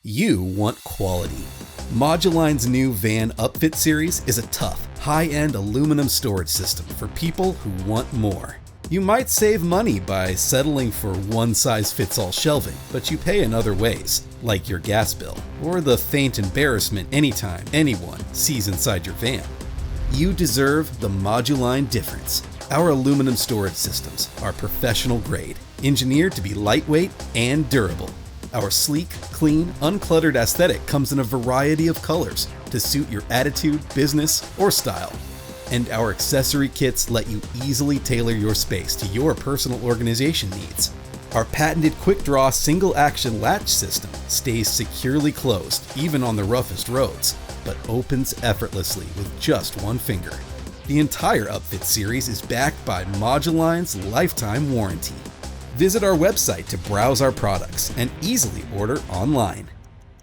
You want quality. Moduline's new van Upfit series is a tough, high-end aluminum storage system for people who want more. You might save money by settling for one-size-fits-all shelving, but you pay in other ways, like your gas bill, or the faint embarrassment anytime anyone sees inside your van. You deserve the Moduline difference. Our aluminum storage systems are professional grade, engineered to be lightweight and durable. Our sleek, clean, uncluttered aesthetic comes in a variety of colors to suit your attitude, business, or style. And our accessory kits let you easily tailor your space to your personal organization needs. Our patented quick-draw single-action latch system stays securely closed even on the roughest roads, but opens effortlessly with just one finger. The entire Upfit series is backed by Moduline's lifetime warranty. Visit our website to browse our products and easily order online.